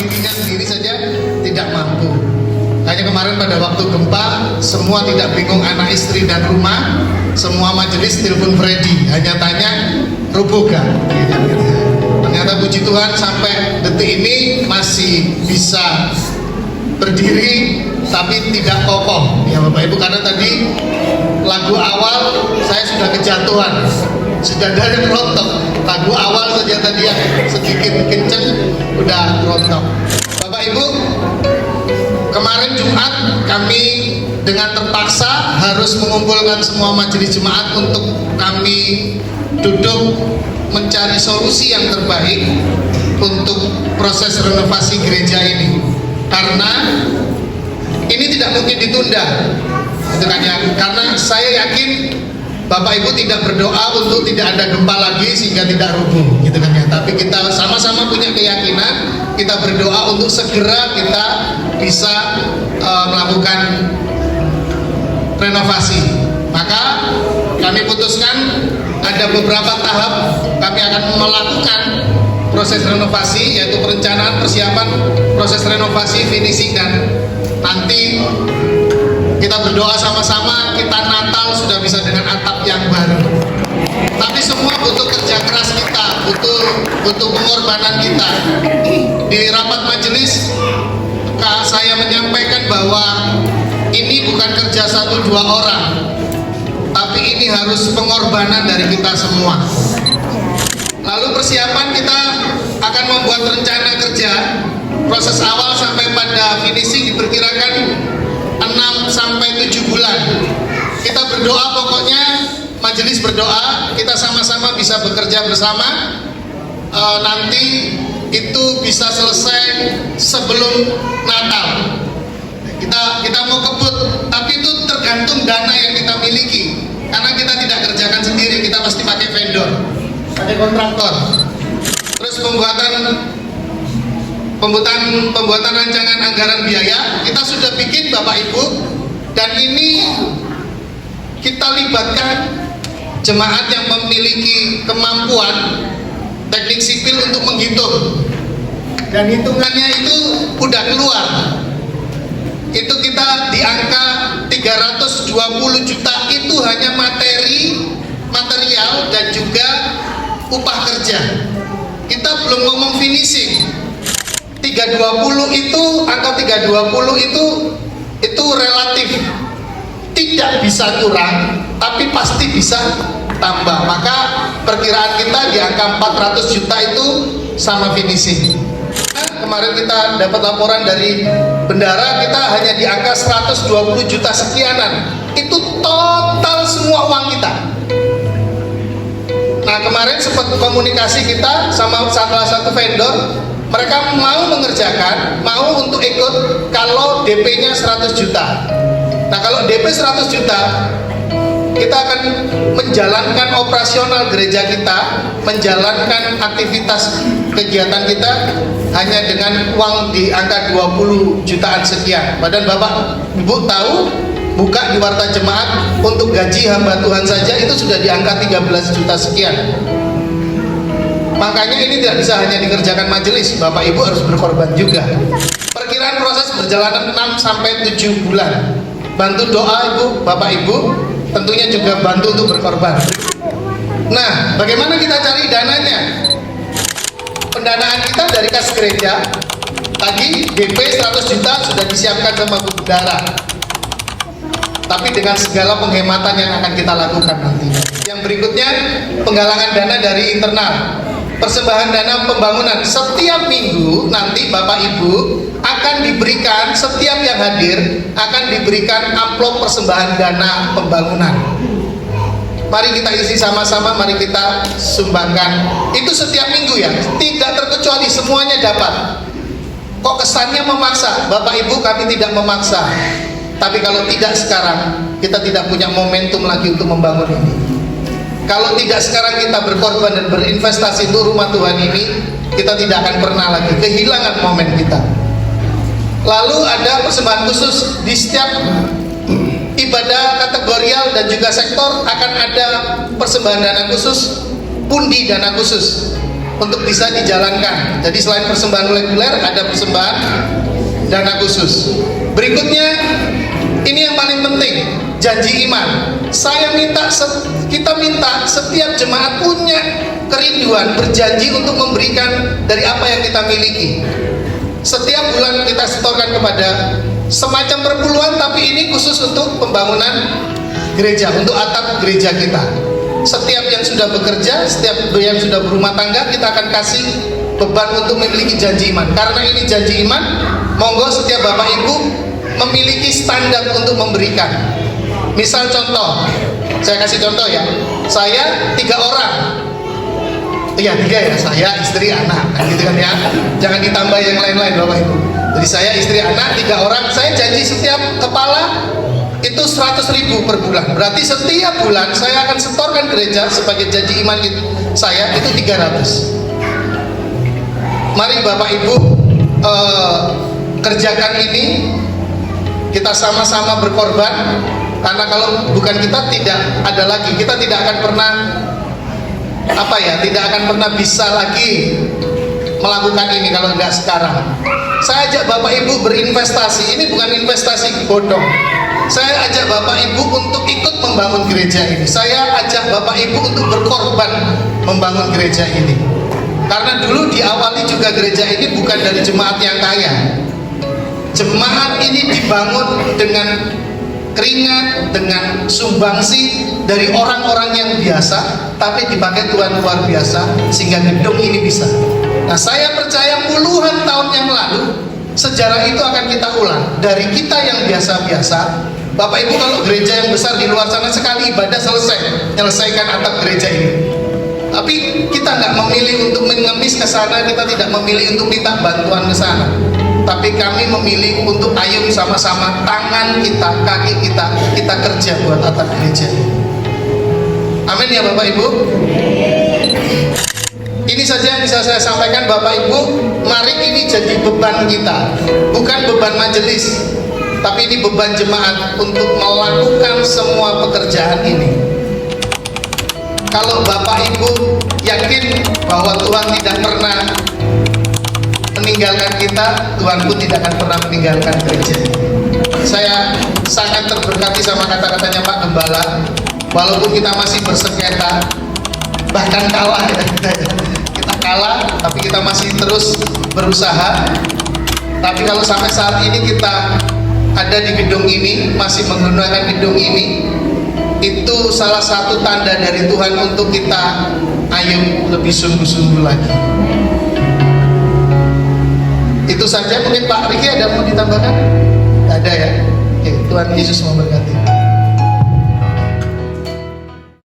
komunitinya sendiri saja tidak mampu. Hanya kemarin pada waktu gempa, semua tidak bingung anak istri dan rumah, semua majelis telepon Freddy, hanya tanya rubuh gak? Ternyata puji Tuhan sampai detik ini masih bisa berdiri, tapi tidak kokoh ya Bapak Ibu, karena tadi lagu awal saya sudah kejatuhan, sudah dari rontok. Lagu awal saja tadi yang sedikit kenceng udah rontok. Bapak Ibu, kemarin Jumat kami dengan terpaksa harus mengumpulkan semua majelis jemaat untuk kami duduk mencari solusi yang terbaik untuk proses renovasi gereja ini, karena ini tidak mungkin ditunda, gitu kan ya? Karena saya yakin Bapak Ibu tidak berdoa untuk tidak ada gempa lagi sehingga tidak rubuh, gitu kan ya? Tapi kita sama-sama punya keyakinan, kita berdoa untuk segera kita bisa melakukan renovasi. Maka kami putuskan ada beberapa tahap kami akan melakukan proses renovasi, yaitu perencanaan, persiapan, proses renovasi, finishing, dan nanti kita berdoa sama-sama kita Natal sudah bisa dengan atap yang baru. Tapi semua butuh kerja keras kita, butuh pengorbanan kita. Di rapat majelis saya menyampaikan bahwa ini bukan kerja 1-2 orang, tapi ini harus pengorbanan dari kita semua. Lalu persiapan, kita akan membuat rencana kerja. Proses awal sampai pada finishing diperkirakan 6-7 bulan. Kita berdoa, pokoknya majelis berdoa kita sama-sama bisa bekerja bersama, nanti itu bisa selesai sebelum Natal. Kita mau kebut, tapi itu tergantung dana yang kita miliki, karena kita tidak kerjakan sendiri, kita pasti pakai vendor, pakai kontraktor. Terus pembuatan rancangan anggaran biaya kita sudah bikin Bapak Ibu, dan ini kita libatkan jemaat yang memiliki kemampuan teknik sipil untuk menghitung, dan hitungannya itu udah keluar. Itu kita di angka 320 juta, itu hanya material dan juga upah kerja. Kita belum ngomong finishing. 320 itu, angka 320 itu relatif, tidak bisa kurang, tapi pasti bisa tambah. Maka perkiraan kita di angka 400 juta itu sama finishing. Kemarin kita dapat laporan dari bendara, kita hanya di angka 120 juta sekianan. Itu total semua uang kita. Nah, kemarin sempat komunikasi kita sama salah satu vendor, mereka mau mengerjakan, mau untuk ikut kalau DP-nya 100 juta. Nah, kalau DP 100 juta, kita akan menjalankan operasional gereja kita, menjalankan aktivitas kegiatan kita hanya dengan uang di angka 20 jutaan sekian. Padahal Bapak Ibu tahu, buka di Warta Jemaat untuk gaji hamba Tuhan saja itu sudah di angka 13 juta sekian. Makanya ini tidak bisa hanya dikerjakan majelis, Bapak Ibu harus berkorban juga. Perkiraan proses berjalanan 6-7 bulan. Bantu doa Ibu, Bapak Ibu, tentunya juga bantu untuk berkorban. Nah, bagaimana kita cari dananya? Pendanaan kita dari kas gereja. Tadi DP 100 juta sudah disiapkan sama Bu Bendara. Tapi dengan segala penghematan yang akan kita lakukan nantinya. Yang berikutnya, penggalangan dana dari internal. Persembahan dana pembangunan. Setiap minggu nanti Bapak Ibu akan diberikan, setiap yang hadir akan diberikan amplop persembahan dana pembangunan. Mari kita isi sama-sama, mari kita sumbangkan. Itu setiap minggu ya, tidak terkecuali, semuanya dapat. Kok kesannya memaksa? Bapak Ibu, kami tidak memaksa. Tapi kalau tidak sekarang, kita tidak punya momentum lagi untuk membangun ini. Kalau tidak sekarang kita berkorban dan berinvestasi untuk rumah Tuhan ini, kita tidak akan pernah lagi kehilangan momen kita. Lalu ada persembahan khusus. Di setiap ibadah kategorial dan juga sektor akan ada persembahan dana khusus, pundi dana khusus. untuk bisa dijalankan. Jadi selain persembahan reguler, ada persembahan dana khusus. Berikutnya, ini yang paling penting, janji iman. Kita minta setiap jemaat punya kerinduan, berjanji untuk memberikan dari apa yang kita miliki. Setiap bulan kita setorkan kepada semacam perpuluhan, tapi ini khusus untuk pembangunan gereja, untuk atap gereja kita. Setiap yang sudah bekerja, setiap yang sudah berumah tangga, kita akan kasih beban untuk memiliki janji iman. Karena ini janji iman, monggo setiap bapak ibu memiliki standar untuk memberikan. Misal contoh, saya kasih contoh ya, saya 3 orang, iya 3 ya, saya, istri, anak, kan gitu kan ya, jangan ditambah yang lain-lain bapak ibu. Jadi saya, istri, anak, 3 orang, saya janji setiap kepala itu 100.000 per bulan. Berarti setiap bulan saya akan setorkan gereja sebagai janji iman saya itu 300. Mari bapak ibu kerjakan ini, kita sama-sama berkorban. Karena kalau bukan kita tidak ada lagi, kita tidak akan pernah tidak akan pernah bisa lagi melakukan ini kalau enggak sekarang. Saya ajak bapak ibu berinvestasi. Ini bukan investasi bodong. Saya ajak bapak ibu untuk ikut membangun gereja ini. Saya ajak bapak ibu untuk berkorban membangun gereja ini. Karena dulu diawali juga gereja ini bukan dari jemaat yang kaya. Jemaat ini dibangun dengan keringat, dengan sumbangsi dari orang-orang yang biasa, tapi dipakai Tuhan luar biasa sehingga gedung ini bisa. Nah, saya percaya puluhan tahun yang lalu sejarah itu akan kita ulang. Dari kita yang biasa-biasa, bapak ibu kalau gereja yang besar di luar sana sekali ibadah selesai, menyelesaikan atap gereja ini. Tapi kita nggak memilih untuk mengemis ke sana, kita tidak memilih untuk minta bantuan ke sana. Tapi kami memilih untuk ayo sama-sama, tangan kita, kaki kita kerja buat atap gereja. Amin ya bapak ibu. Ini saja yang bisa saya sampaikan bapak ibu. Mari ini jadi beban kita, bukan beban majelis, tapi ini beban jemaat untuk melakukan semua pekerjaan ini. Kalau bapak ibu yakin bahwa Tuhan tidak pernah meninggalkan kita, Tuhan pun tidak akan pernah meninggalkan gereja. Saya sangat terberkati sama kata-katanya Pak Gembala. Walaupun kita masih bersengketa, bahkan kalah ya, kita kalah, tapi kita masih terus berusaha. Tapi kalau sampai saat ini kita ada di gedung ini, masih menggunakan gedung ini, itu salah satu tanda dari Tuhan untuk kita ayo lebih sungguh-sungguh lagi. Itu saja. Mungkin Pak Riki ada mau ditambahkan? Ada ya. Oke, Tuhan Yesus memberkati.